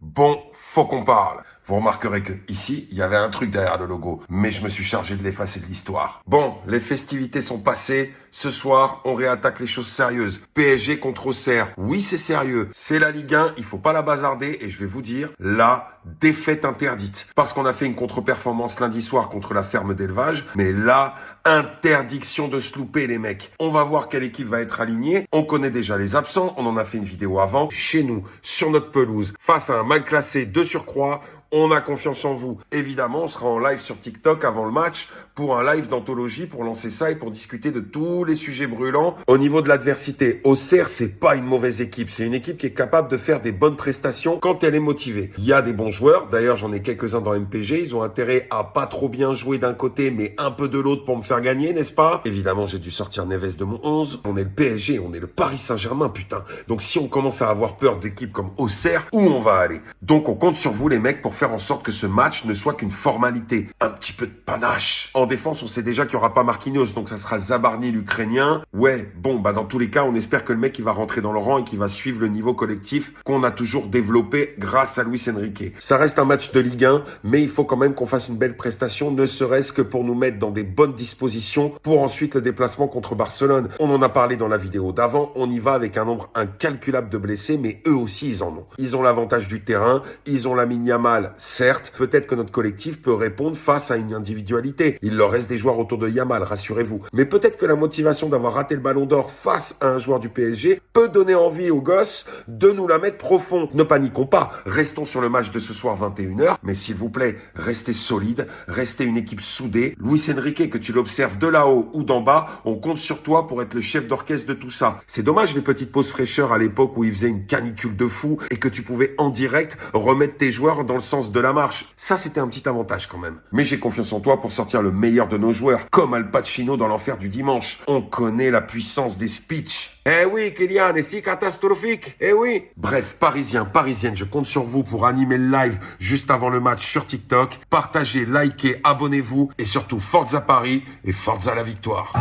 Bon, faut qu'on parle. Vous remarquerez que ici, il y avait un truc derrière le logo, mais je me suis chargé de l'effacer de l'histoire. Bon, les festivités sont passées. Ce soir, on réattaque les choses sérieuses. PSG contre Auxerre. Oui, c'est sérieux. C'est la Ligue 1, il faut pas la bazarder et je vais vous dire, la défaite interdite. Parce qu'on a fait une contre-performance lundi soir contre la ferme d'élevage, mais là, interdiction de se louper les mecs. On va voir quelle équipe va être alignée. On connaît déjà les absents, on en a fait une vidéo avant. Chez nous, sur notre pelouse, face à un mal classé de surcroît, on a confiance en vous. Évidemment, on sera en live sur TikTok avant le match pour un live d'anthologie, pour lancer ça et pour discuter de tous les sujets brûlants. Au niveau de l'adversité, Auxerre, c'est pas une mauvaise équipe. C'est une équipe qui est capable de faire des bonnes prestations quand elle est motivée. Il y a des bons joueurs. D'ailleurs, j'en ai quelques-uns dans MPG. Ils ont intérêt à pas trop bien jouer d'un côté, mais un peu de l'autre pour me faire gagner, n'est-ce pas? Évidemment, j'ai dû sortir Neves de mon 11. On est le PSG, on est le Paris Saint-Germain, putain. Donc si on commence à avoir peur d'équipes comme Auxerre, où on va aller? Donc on compte sur vous les mecs pour faire en sorte que ce match ne soit qu'une formalité. Un petit peu de panache. En défense, on sait déjà qu'il n'y aura pas Marquinhos, donc ça sera Zabarni, l'Ukrainien. Ouais, bon, dans tous les cas, on espère que le mec, il va rentrer dans le rang et qu'il va suivre le niveau collectif qu'on a toujours développé grâce à Luis Enrique. Ça reste un match de Ligue 1, mais il faut quand même qu'on fasse une belle prestation, ne serait-ce que pour nous mettre dans des bonnes dispositions pour ensuite le déplacement contre Barcelone. On en a parlé dans la vidéo d'avant, on y va avec un nombre incalculable de blessés, mais eux aussi, ils en ont. Ils ont l'avantage du terrain, ils ont Lamine Yamal, certes, peut-être que notre collectif peut répondre face à une individualité. Il leur reste des joueurs autour de Yamal, rassurez-vous. Mais peut-être que la motivation d'avoir raté le ballon d'or face à un joueur du PSG peut donner envie aux gosses de nous la mettre profond. Ne paniquons pas, restons sur le match de ce soir 21h, mais s'il vous plaît, restez solide, restez une équipe soudée. Luis Enrique, que tu l'observes de là-haut ou d'en bas, on compte sur toi pour être le chef d'orchestre de tout ça. C'est dommage les petites pauses fraîcheur à l'époque où il faisait une canicule de fou et que tu pouvais en direct remettre tes joueurs dans le sens de la marche. Ça, c'était un petit avantage quand même. Mais j'ai confiance en toi pour sortir le meilleur de nos joueurs, comme Al Pacino dans l'enfer du dimanche. On connaît la puissance des speeches. Eh oui, Kylian, est si catastrophique. Eh oui. Bref, Parisiens, Parisiennes, je compte sur vous pour animer le live juste avant le match sur TikTok. Partagez, likez, abonnez-vous et surtout Forza Paris et Forza la victoire.